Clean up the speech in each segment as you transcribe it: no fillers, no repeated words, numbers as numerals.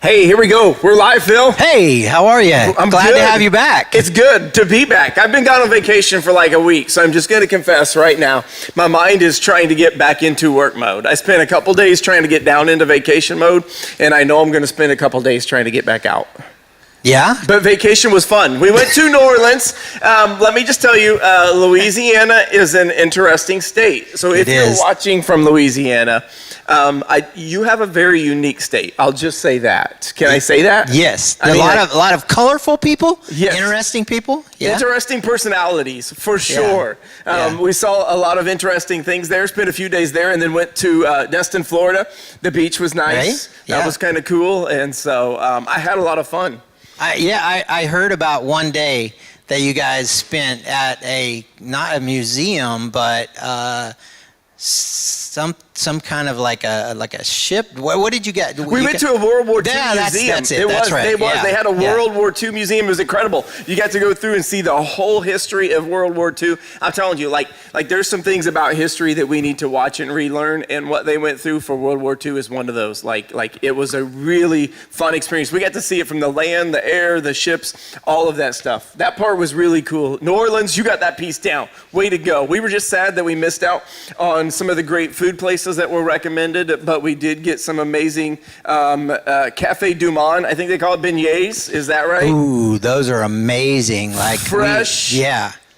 Hey, here we go. We're live, Phil. Hey, how are you? I'm glad good. to have you back. It's good to be back. I've been gone on vacation for like a week, so I'm just going to confess right now, my mind is trying to get back into work mode. I spent a couple days trying to get down into vacation mode, and I know I'm going to spend a couple days trying to get back out. Yeah? But vacation was fun. We went to New Orleans. Let me just tell you, Louisiana is an interesting state. So if you're watching from Louisiana, you have a very unique state. I'll just say that. Can I say that? Yes. A lot of colorful people. Yes. Interesting people. Yeah. Interesting personalities, for sure. We saw a lot of interesting things there. Spent a few days there, and then went to Destin, Florida. The beach was nice. Right? Yeah. That was kind of cool, and so I had a lot of fun. I heard about one day that you guys spent at not a museum, but some kind of like a ship. What did you get? We went to a World War II museum. That's it. That's right. They had a World War II museum. It was incredible. You got to go through and see the whole history of World War II. I'm telling you, like there's some things about history that we need to watch and relearn, and what they went through for World War II is one of those. Like it was a really fun experience. We got to see it from the land, the air, the ships, all of that stuff. That part was really cool. New Orleans, you got that piece down. Way to go. We were just sad that we missed out on some of the great food places that were recommended, but we did get some amazing Cafe du Monde. I think they call it beignets. Is that right? Ooh, those are amazing. Like fresh.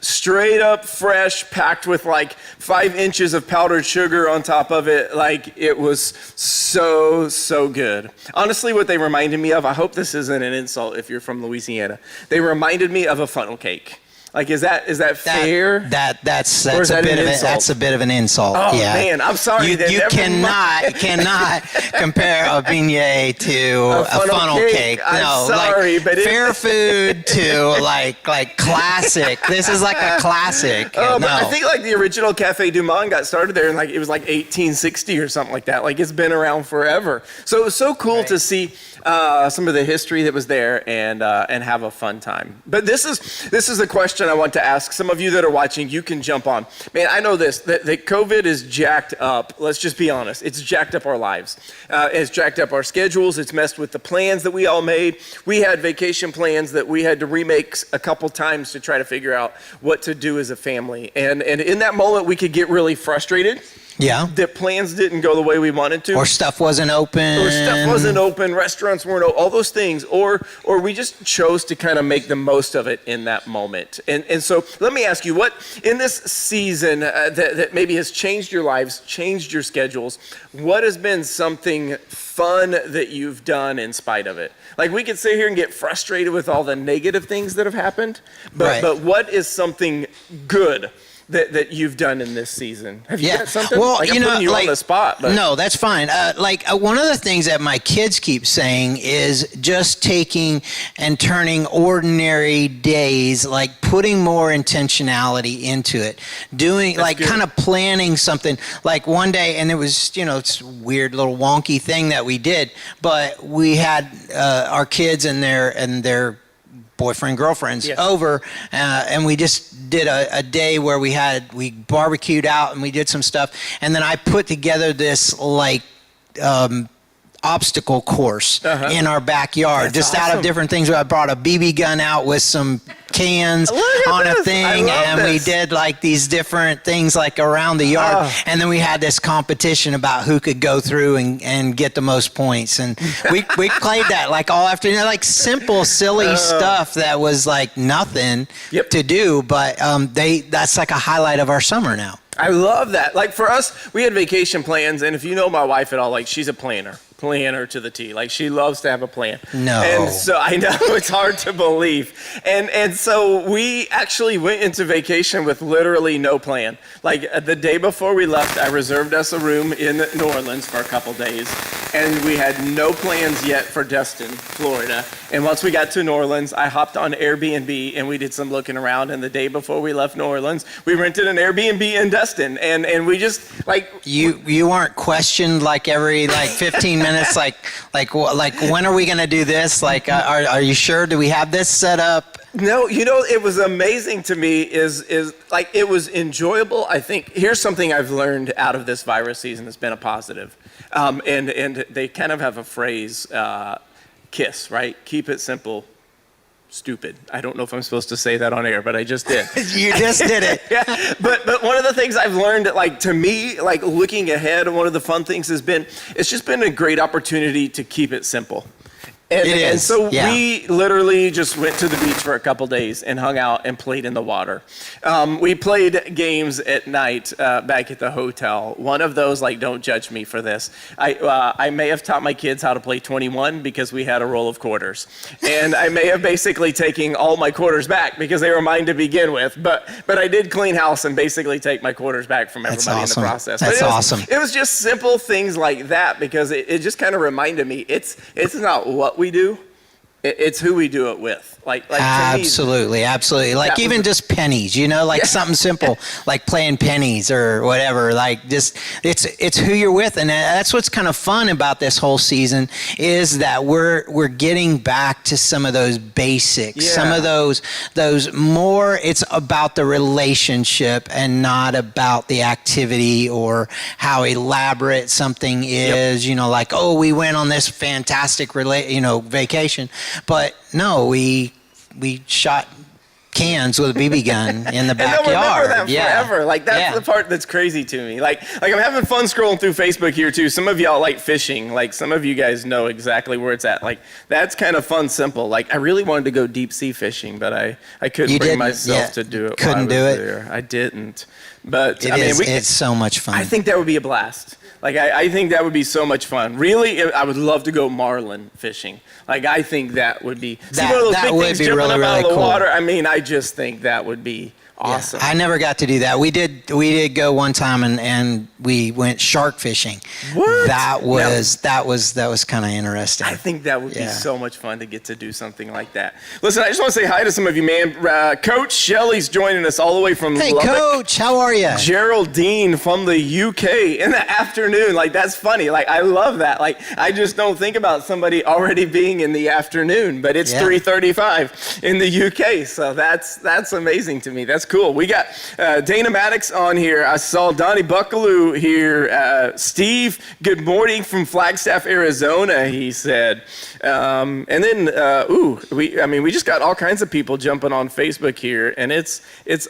Straight up fresh, packed with like 5 inches of powdered sugar on top of it. Like it was so good. Honestly, what they reminded me of, I hope this isn't an insult if you're from Louisiana. They reminded me of a funnel cake. Like, is that fair? That's a bit of an insult. Oh yeah. Man, I'm sorry. You cannot compare a beignet to a funnel cake. I'm sorry, but fair food to like classic. This is like a classic. But I think like the original Cafe du Monde got started there in like it was like 1860 or something like that. Like it's been around forever. So it was so cool to see some of the history that was there and have a fun time. But this is the question I want to ask. Some of you that are watching, you can jump on. Man, I know that COVID is jacked up. Let's just be honest. It's jacked up our lives. It's jacked up our schedules. It's messed with the plans that we all made. We had vacation plans that we had to remake a couple times to try to figure out what to do as a family. And in that moment, we could get really frustrated. Yeah. That plans didn't go the way we wanted to. Or stuff wasn't open. Restaurants weren't open, all those things. Or we just chose to kind of make the most of it in that moment. And so let me ask you, what in this season that maybe has changed your lives, changed your schedules, what has been something fun that you've done in spite of it? Like we could sit here and get frustrated with all the negative things that have happened, but what is something good that you've done in this season? Have you got something? Well, I'm putting you on the spot. But. No, that's fine. One of the things that my kids keep saying is just taking and turning ordinary days, like putting more intentionality into it, doing kind of planning something. Like one day, and it was, it's a weird little wonky thing that we did, but we had our kids and their boyfriend, girlfriends over, and we just did a day where we barbecued out and we did some stuff, and then I put together this obstacle course in our backyard. That's awesome. Out of different things. I brought a BB gun out with some cans on a thing, and we did like these different things like around the yard, and then we had this competition about who could go through and get the most points, and we played that like all afternoon, like simple silly stuff that was like nothing to do, but that's like a highlight of our summer now. I love that. Like for us, we had vacation plans, and if you know my wife at all, like she's a planner to the T. Like she loves to have a plan. No. And so I know it's hard to believe. And so we actually went into vacation with literally no plan. Like the day before we left, I reserved us a room in New Orleans for a couple days, and we had no plans yet for Destin, Florida. And once we got to New Orleans, I hopped on Airbnb and we did some looking around. And the day before we left New Orleans, we rented an Airbnb in Destin, and we just like you weren't questioned like every 15 minutes. Like when are we gonna do this? Like, are you sure? Do we have this set up? No, it was amazing to me is like it was enjoyable. I think here's something I've learned out of this virus season that's been a positive, and they kind of have a phrase. KISS, right? Keep it simple, stupid. I don't know if I'm supposed to say that on air, but I just did. You just did it. Yeah, but one of the things I've learned, like, to me, like, looking ahead, one of the fun things has been, it's just been a great opportunity to keep it simple. And so we literally just went to the beach for a couple days and hung out and played in the water. We played games at night back at the hotel. One of those, like, don't judge me for this. I may have taught my kids how to play 21 because we had a roll of quarters. And I may have basically taken all my quarters back because they were mine to begin with. But I did clean house and basically take my quarters back from everybody in the process. That's awesome. It was just simple things like that because it just kind of reminded me it's not what we do, it's who we do it with. Like absolutely. Like even just pennies, like something simple, like playing pennies or whatever. Like just it's who you're with, and that's what's kind of fun about this whole season is that we're getting back to some of those basics, some of those more. It's about the relationship and not about the activity or how elaborate something is. Like, oh, we went on this fantastic vacation, but no, we shot cans with a BB gun in the backyard. And they'll remember that forever. Like, that's the part that's crazy to me. Like I'm having fun scrolling through Facebook here too. Some of y'all like fishing. Like, some of you guys know exactly where it's at. Like, that's kind of fun, simple. Like, I really wanted to go deep sea fishing, but I couldn't bring myself to do it. Couldn't do it. There. I didn't. But it's so much fun. I think that would be a blast. Like, I think that would be so much fun. Really, I would love to go marlin fishing. Like, I think that would be... See one of those big things jumping up out of the water? I mean, I just think that would be awesome. I never got to do that. We did go one time and we went shark fishing. What? That was kind of interesting. I think that would be so much fun to get to do something like that. Listen, I just want to say hi to some of you, man. Coach Shelley's joining us all the way from Hey, Lubbock. Coach, how are you? Geraldine from the UK in the afternoon. Like, that's funny. Like, I love that. Like, I just don't think about somebody already being in the afternoon, but it's 3:35 in the UK. So that's amazing to me. That's cool. We got Dana Maddox on here. I saw Donnie Buckaloo here. Steve, good morning from Flagstaff, Arizona, he said. And then, we just got all kinds of people jumping on Facebook here, and it's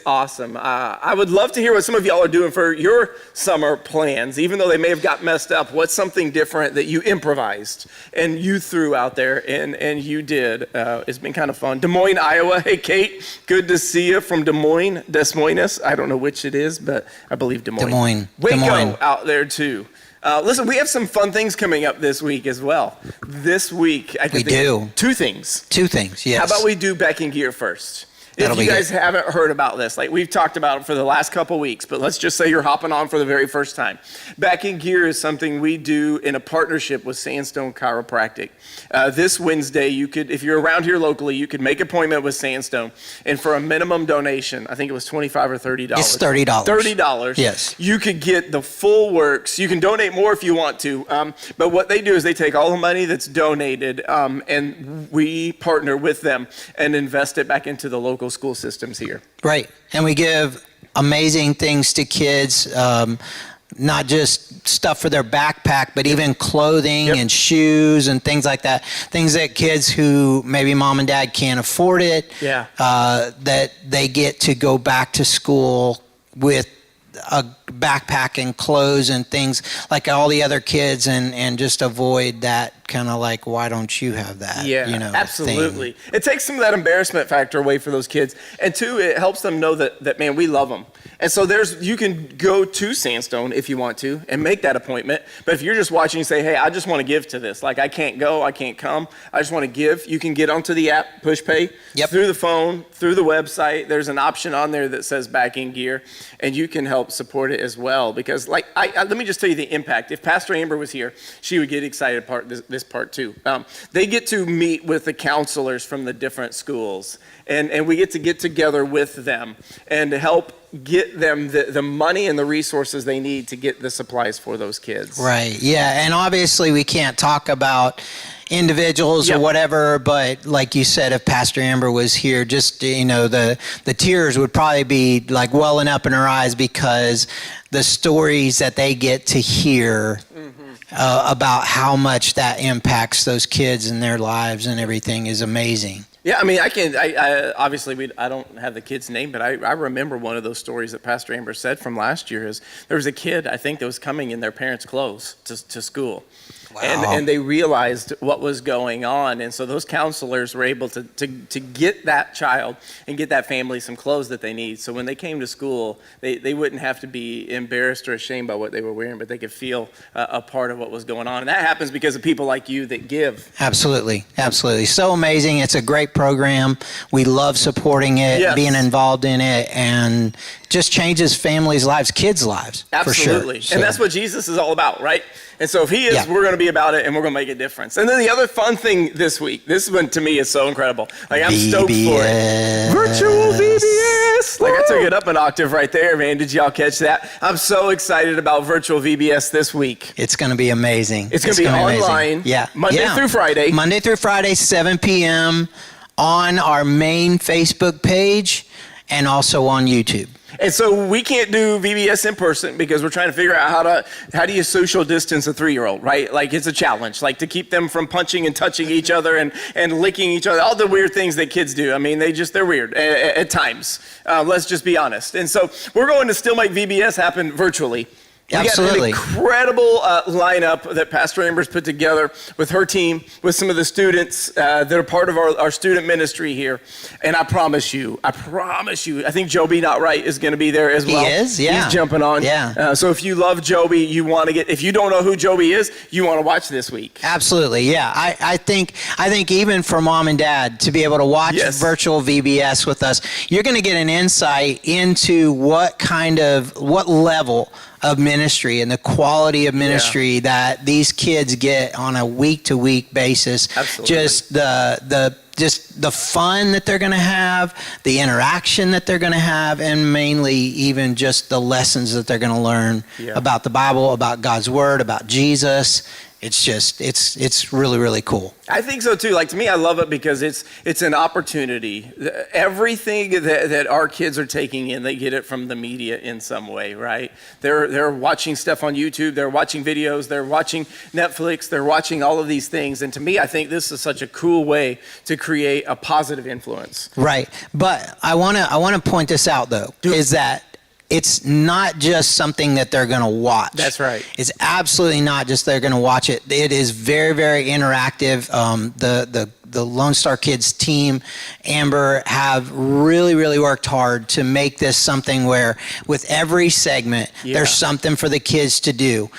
awesome. I would love to hear what some of y'all are doing for your summer plans, even though they may have got messed up. What's something different that you improvised and you threw out there and you did? It's been kind of fun. Des Moines, Iowa. Hey, Kate, good to see you from Des Moines. Des Moines. I don't know which it is, but I believe Des Moines. Des Moines. Waco Des Moines. out there too. Listen, we have some fun things coming up this week as well. This week, I can think of two things. Two things, yes. How about we do Back in Gear first? That'll if you guys haven't heard about this, like we've talked about it for the last couple weeks, but let's just say you're hopping on for the very first time. Back in Gear is something we do in a partnership with Sandstone Chiropractic. This Wednesday, you could, if you're around here locally, you could make an appointment with Sandstone, and for a minimum donation, I think it was $25 or $30. It's $30. $30. Yes. You could get the full works. You can donate more if you want to, but what they do is they take all the money that's donated, and we partner with them and invest it back into the local school systems here. Right, and we give amazing things to kids. Not just stuff for their backpack, but even clothing and shoes and things like that. Things that kids who maybe mom and dad can't afford it, that they get to go back to school with a backpack and clothes and things like all the other kids and just avoid that kind of like, why don't you have that? Absolutely. Thing. It takes some of that embarrassment factor away for those kids. And two, it helps them know that man, we love them. And so you can go to Sandstone if you want to and make that appointment. But if you're just watching and say, hey, I just want to give to this. Like, I can't go, I can't come. I just want to give. You can get onto the app, push pay, through the phone, through the website. There's an option on there that says Back in Gear, and you can help support it as well. Because let me just tell you the impact. If Pastor Amber was here, she would get excited about this part too. They get to meet with the counselors from the different schools, and we get together with them and help get them the money and the resources they need to get the supplies for those kids. Right, yeah, and obviously we can't talk about individuals or whatever, but like you said, if Pastor Amber was here, just, the tears would probably be like welling up in her eyes because the stories that they get to hear about how much that impacts those kids and their lives and everything is amazing. Yeah, I mean, I obviously, I don't have the kid's name, but I remember one of those stories that Pastor Amber said from last year is there was a kid, I think, that was coming in their parents' clothes to school. Wow. And they realized what was going on. And so those counselors were able to get that child and get that family some clothes that they need. So when they came to school, they wouldn't have to be embarrassed or ashamed by what they were wearing, but they could feel a part of what was going on. And that happens because of people like you that give. Absolutely. Absolutely. So amazing. It's a great program. We love supporting it, Yes. being involved in it, and just changes families' lives, kids' lives. Absolutely. For sure. And that's what Jesus is all about, right? And so if he is, Yeah. we're going to be about it and we're going to make a difference. And then the other fun thing this week, this one to me is so incredible. Like I'm stoked for it. Virtual VBS. Like I took it up an octave right there, man. Did y'all catch that? I'm so excited about virtual VBS this week. It's going to be amazing. It's going to be online. Yeah. Monday through Friday. Monday through Friday, 7 p.m. on our main Facebook page and also on YouTube. And so we can't do VBS in person because we're trying to figure out how do you social distance a 3-year-old, right? Like it's a challenge, like to keep them from punching and touching each other and licking each other, all the weird things that kids do. I mean, they're weird at times. Let's just be honest. And so we're going to still make VBS happen virtually. We Absolutely. got an incredible lineup that Pastor Amber's put together with her team, with some of the students that are part of our student ministry here. And I promise you, I think Joby Not Right is going to be there as well. He is, yeah. He's jumping on. Yeah. So if you love Joby, if you don't know who Joby is, you want to watch this week. Absolutely, yeah. I think even for mom and dad to be able to watch Yes. virtual VBS with us, you're going to get an insight into what level of ministry and the quality of ministry that these kids get on a week-to-week basis. Absolutely. Just the fun that they're going to have, the interaction that they're going to have, and mainly even just the lessons that they're going to learn about the Bible, about God's Word, about Jesus. It's really, really cool. I think so too. Like to me, I love it because it's an opportunity. Everything that our kids are taking in, they get it from the media in some way, right? They're watching stuff on YouTube, they're watching videos, they're watching Netflix, they're watching all of these things. And to me, I think this is such a cool way to create a positive influence. Right. But I want to point this out though, is that it's not just something that they're going to watch. That's right. It's absolutely not just they're going to watch it. It is very, very interactive. The Lone Star Kids team, Amber, have really, really worked hard to make this something where with every segment, there's something for the kids to do.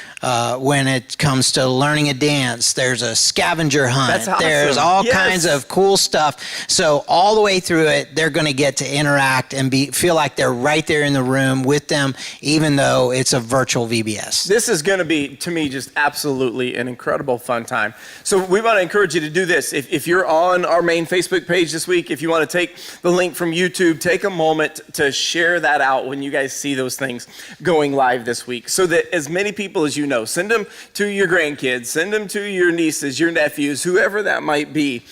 When it comes to learning a dance, there's a scavenger hunt. That's awesome. There's all kinds of cool stuff. So all the way through it, they're going to get to interact and feel like they're right there in the room with them, even though it's a virtual VBS. This is going to be, to me, just absolutely an incredible fun time. So we want to encourage you to do this. If you're on our main Facebook page this week, if you want to take the link from YouTube, take a moment to share that out when you guys see those things going live this week so that as many people as you know, send them to your grandkids, send them to your nieces, your nephews, whoever that might be.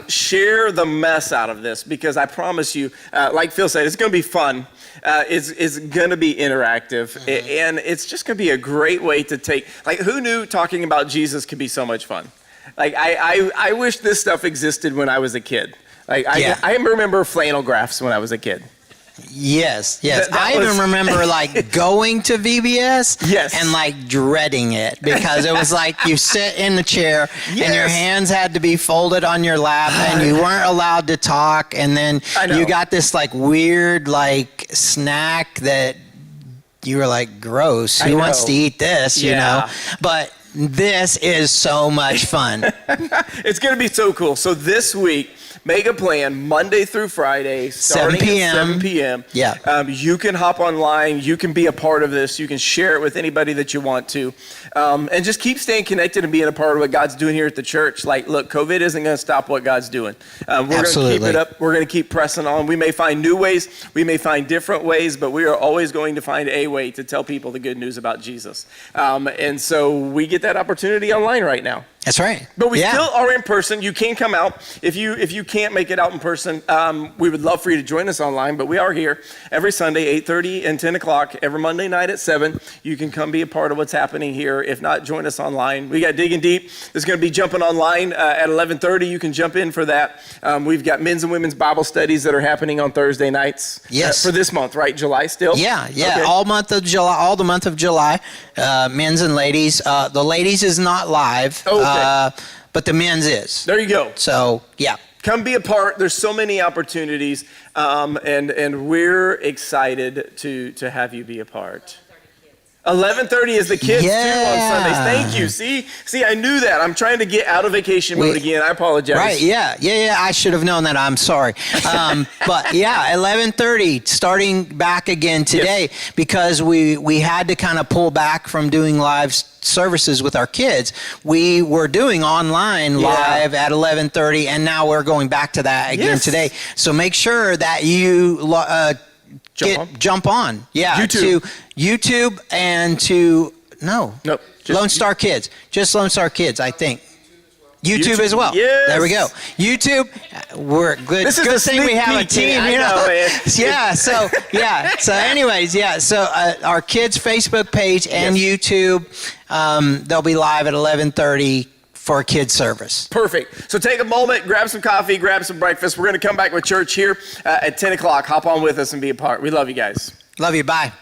Share the mess out of this because I promise you, like Phil said, it's going to be fun. It's going to be interactive, and it's just going to be a great way to take, like, who knew talking about Jesus could be so much fun? Like, I wish this stuff existed when I was a kid. Like, I remember flannel graphs when I was a kid. Yes. I even remember like going to VBS and like dreading it because it was like you sit in the chair and your hands had to be folded on your lap and you weren't allowed to talk, and then you got this like weird like snack that you were like, gross, who wants to eat this, you know? But this is so much fun. It's going to be so cool. So this week, make a plan Monday through Friday, starting 7 p.m. at 7 p.m. Yeah. You can hop online. You can be a part of this. You can share it with anybody that you want to. And just keep staying connected and being a part of what God's doing here at the church. Like, look, COVID isn't going to stop what God's doing. We're going to keep it up. We're going to keep pressing on. We may find new ways. We may find different ways, but we are always going to find a way to tell people the good news about Jesus. And so we get that opportunity online right now. That's right. But we Yeah. still are in person. You can come out. If you can't make it out in person, we would love for you to join us online. But we are here every Sunday, 8:30 and 10 o'clock, every Monday night at 7. You can come be a part of what's happening here. If not, join us online. We got Digging Deep. There's going to be Jumping Online at 11:30. You can jump in for that. We've got men's and women's Bible studies that are happening on Thursday nights. Yes. For this month, right? July still? Yeah. Okay. All the month of July, men's and ladies. The ladies is not live. Okay. But the men's is. There you go. So, yeah. Come be a part. There's so many opportunities, and we're excited to have you be a part. 11:30 is the kids too on Sundays. Thank you. See, I knew that. I'm trying to get out of vacation mode again. I apologize. Right? Yeah. I should have known that. I'm sorry. But yeah, 11:30, starting back again today, because we had to kind of pull back from doing live services with our kids. We were doing online live at 11:30, and now we're going back to that again today. So make sure that you jump on. Yeah, YouTube. to YouTube and to Lone Star Kids. Just Lone Star Kids, I think. YouTube as well. Yes. There we go. YouTube, we're good. This is good a thing we sneak have a peek, team. man. You I know, man. Yeah. So anyways, So our kids' Facebook page and YouTube, they'll be live at 11:30 for a kids service. Perfect. So take a moment, grab some coffee, grab some breakfast. We're going to come back with church here at 10 o'clock. Hop on with us and be a part. We love you guys. Love you. Bye.